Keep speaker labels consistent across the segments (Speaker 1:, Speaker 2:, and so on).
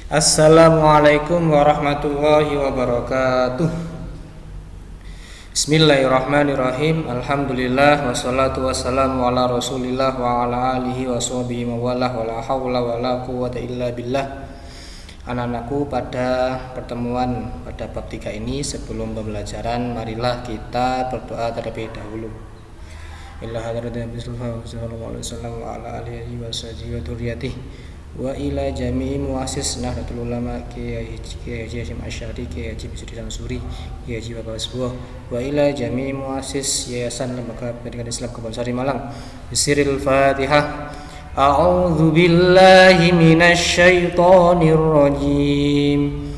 Speaker 1: Assalamualaikum warahmatullahi wabarakatuh. Bismillahirrahmanirrahim. Alhamdulillah wassalatu wassalamu ala Rasulillah wa ala alihi wa sahbihi mawalah wa la haula wa la quwwata illa billah. Anak-anakku, pada pertemuan pada bab 3 ini, sebelum pembelajaran, marilah kita berdoa terlebih dahulu. Illa hadratin Nabi sallallahu alaihi wasallam wa ala alihi wa sahbihi wa dzurriyyatihi wa ila jami'i muassis Nahdlatul Ulama Kiai Haji Hasyim Asy'ari, Kiai Haji Bisri Samsuri, Kiai Haji Bapak Sebuah, wa ila jami'i muassis Yayasan Lembaga Pendidikan Islam Kebon Sari Malang. Bismillahil Fatihah. A'udzu billahi minasy syaithanir rajim.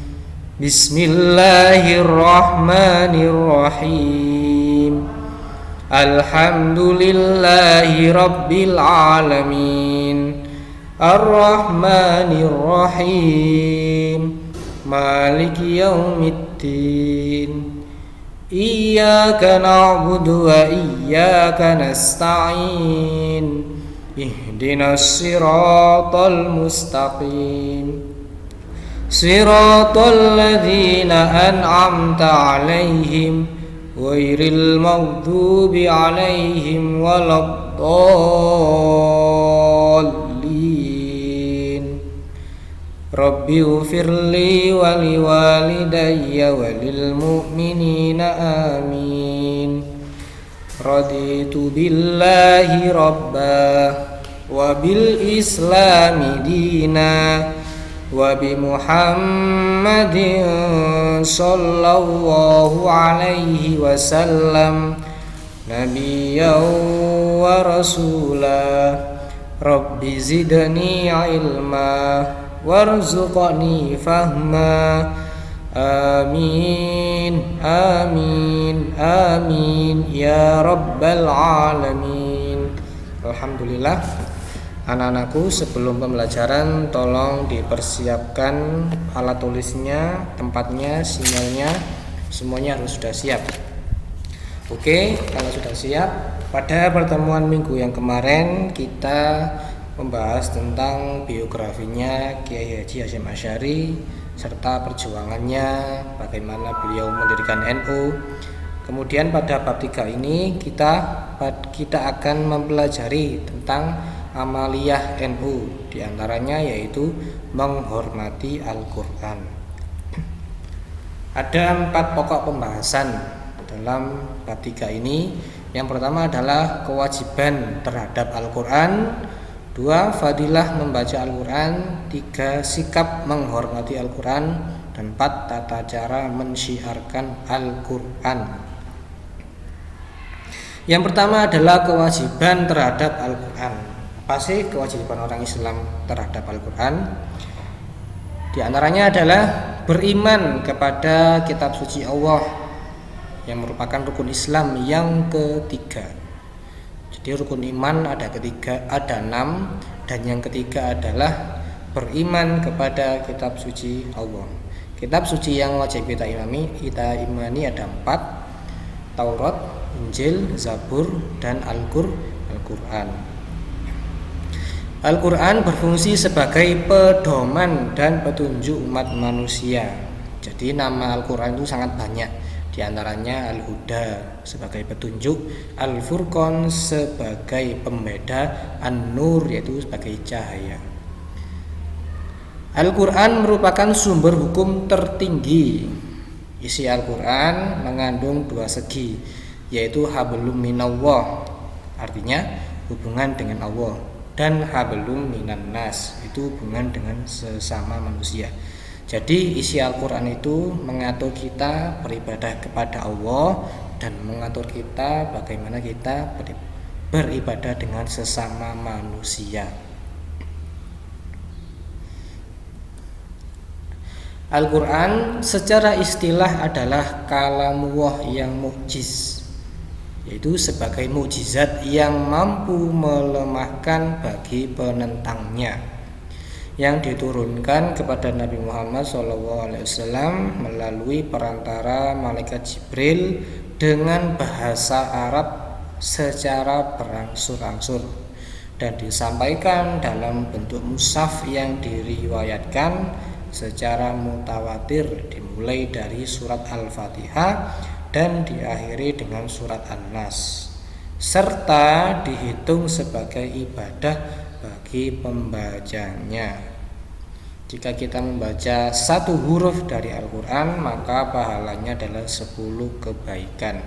Speaker 1: Bismillahirrahmanirrahim. Alhamdulillahi rabbil alamin. Ar-Rahmanir-Rahim. Maliki yaumiddin. Iyyaka na'budu wa iyyaka nasta'in. Ihdinas siratal mustaqim. Siratal ladzina an'amta 'alaihim ghairil maghdubi 'alaihim waladdallin. Rabbi ufirli wa liwalidayya wa lil mu'minina amin. Raditu billahi rabba wa bil islami dina wa bi Muhammadin sallallahu alaihi wasallam nabiyyan wa rasulah. Rabbi zidni ilma warzuqni fahma. Amin, amin, amin ya rabbal alamin. Alhamdulillah. Anak-anakku, sebelum pembelajaran tolong dipersiapkan alat tulisnya, tempatnya, sinyalnya, semuanya harus sudah siap. Oke, kalau sudah siap, pada pertemuan minggu yang kemarin kita membahas tentang biografinya Kiai Haji Hasyim Asy'ari serta perjuangannya, bagaimana beliau mendirikan NU. Kemudian pada bab 3 ini kita akan mempelajari tentang amaliyah NU, diantaranya yaitu menghormati Al-Quran. Ada 4 pokok pembahasan dalam bab 3 ini. Yang pertama adalah kewajiban terhadap Al-Quran, 2 fadilah membaca Al-Quran, 3 sikap menghormati Al-Quran, dan 4 tata cara mensyiarkan Al-Quran. Yang pertama adalah kewajiban terhadap Al-Quran. Apa sih kewajiban orang Islam terhadap Al-Quran? Di antaranya adalah beriman kepada kitab suci Allah yang merupakan rukun Islam yang ketiga. Jadi rukun iman ada 6, dan yang ketiga adalah beriman kepada kitab suci Allah. Kitab suci yang wajib kita imani ada 4: Taurat, Injil, Zabur, dan Al-Quran. Al-Quran berfungsi sebagai pedoman dan petunjuk umat manusia. Jadi nama Al-Quran itu sangat banyak. Di antaranya Al-Huda sebagai petunjuk, Al-Furqan sebagai pembeda, An-Nur yaitu sebagai cahaya. Al-Quran merupakan sumber hukum tertinggi. Isi Al-Quran mengandung 2 segi, yaitu hablum minallah, artinya hubungan dengan Allah, dan hablum minan nas, itu hubungan dengan sesama manusia. Jadi isi Al-Quran itu mengatur kita beribadah kepada Allah dan mengatur kita bagaimana kita beribadah dengan sesama manusia. Al-Quran secara istilah adalah kalamullah yang mukjiz, yaitu sebagai mukjizat yang mampu melemahkan bagi penentangnya, yang diturunkan kepada Nabi Muhammad SAW melalui perantara malaikat Jibril dengan bahasa Arab secara berangsur-angsur dan disampaikan dalam bentuk mushaf yang diriwayatkan secara mutawatir dimulai dari surat Al-Fatihah dan diakhiri dengan surat An-Nas, serta dihitung sebagai ibadah bagi pembacanya. Jika kita membaca satu huruf dari Al-Quran, maka pahalanya adalah 10 kebaikan.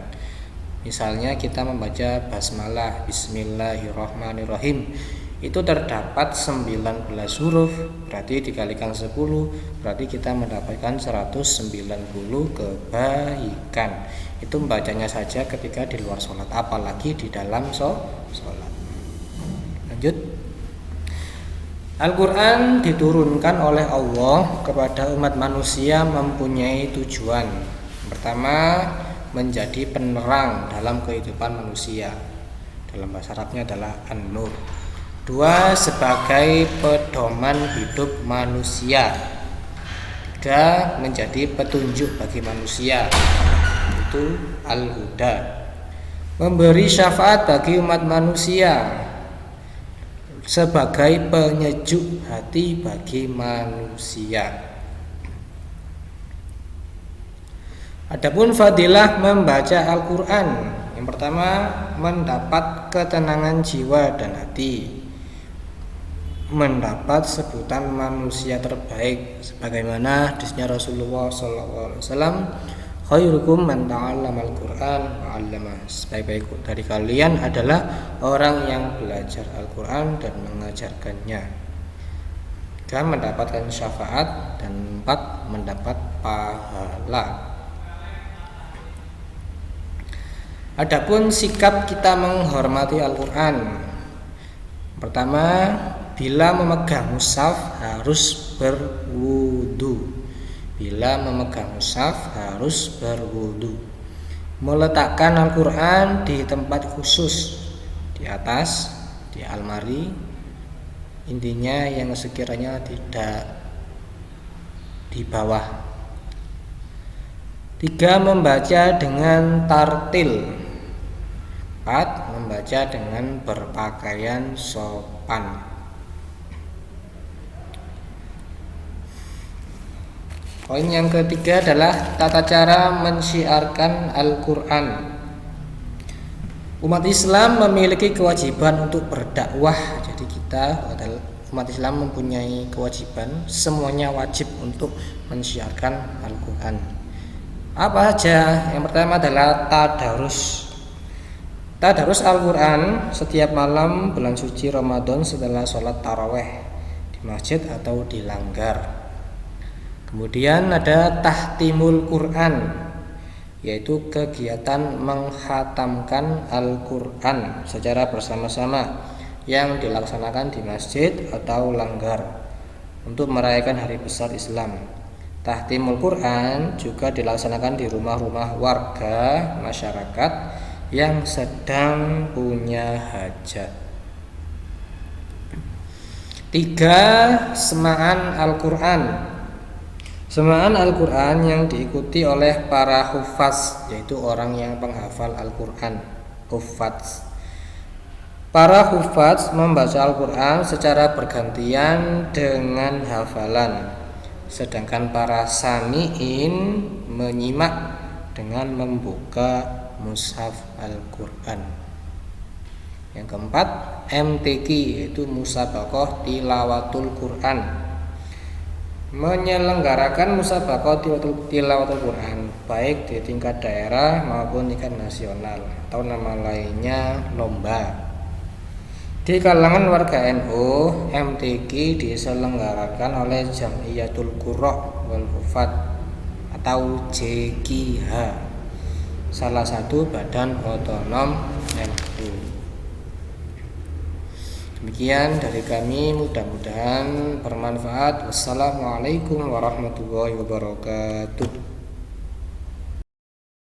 Speaker 1: Misalnya kita membaca basmalah, bismillahirrahmanirrahim, itu terdapat 19 huruf, berarti dikalikan 10, berarti kita mendapatkan 190 kebaikan. Itu membacanya saja ketika di luar sholat, apalagi di dalam sholat. Lanjut. Al-Quran diturunkan oleh Allah kepada umat manusia mempunyai tujuan. Pertama, menjadi penerang dalam kehidupan manusia. Dalam bahasa Arabnya adalah an-nur. 2, sebagai pedoman hidup manusia. 3, menjadi petunjuk bagi manusia, itu al-huda. Memberi syafaat bagi umat manusia, sebagai penyejuk hati bagi manusia. Adapun fadilah membaca Al-Quran, yang pertama, mendapat ketenangan jiwa dan hati, mendapat sebutan manusia terbaik, sebagaimana hadisnya Rasulullah SAW, khairukum man ta'allama al-Quran wa 'allama. Sebaik-baik dari kalian adalah orang yang belajar Al-Quran dan mengajarkannya. 3, mendapatkan syafaat, dan 4, mendapat pahala. Adapun sikap kita menghormati Al-Quran, pertama, bila memegang mushaf harus berwudu. Bila memegang mushaf harus berwudu. Meletakkan Al-Quran di tempat khusus, di atas, di almari, intinya yang sekiranya tidak di bawah. 3, membaca dengan tartil. 4, membaca dengan berpakaian sopan. Poin yang ketiga adalah tata cara mensyiarkan Al-Quran. Umat Islam memiliki kewajiban untuk berdakwah. Jadi kita adalah umat Islam mempunyai kewajiban, semuanya wajib untuk mensyiarkan Al-Quran. Apa saja? Yang pertama adalah tadarus. Tadarus Al-Quran setiap malam bulan suci Ramadan setelah sholat taraweh di masjid atau di langgar. Kemudian ada tahtimul Quran, yaitu kegiatan menghatamkan Al-Quran secara bersama-sama yang dilaksanakan di masjid atau langgar untuk merayakan hari besar Islam. Tahtimul Quran juga dilaksanakan di rumah-rumah warga masyarakat yang sedang punya hajat. 3, semaan Al-Quran. Semaan Al-Quran yang diikuti oleh para hufaz, yaitu orang yang penghafal Al-Quran, hufaz. Para hufaz membaca Al-Quran secara bergantian dengan hafalan, sedangkan para sami'in menyimak dengan membuka mushaf Al-Quran. Yang keempat, MTQ, yaitu musabaqah tilawatul Quran. Menyelenggarakan musabaqah tilawatul Quran baik di tingkat daerah maupun tingkat nasional, atau nama lainnya lomba. Di kalangan warga NU, MTQ diselenggarakan oleh Jamiyatul Qurra wal Hufat atau JQH, salah satu badan otonom NU. Demikian dari kami, mudah-mudahan bermanfaat. Wassalamualaikum warahmatullahi wabarakatuh.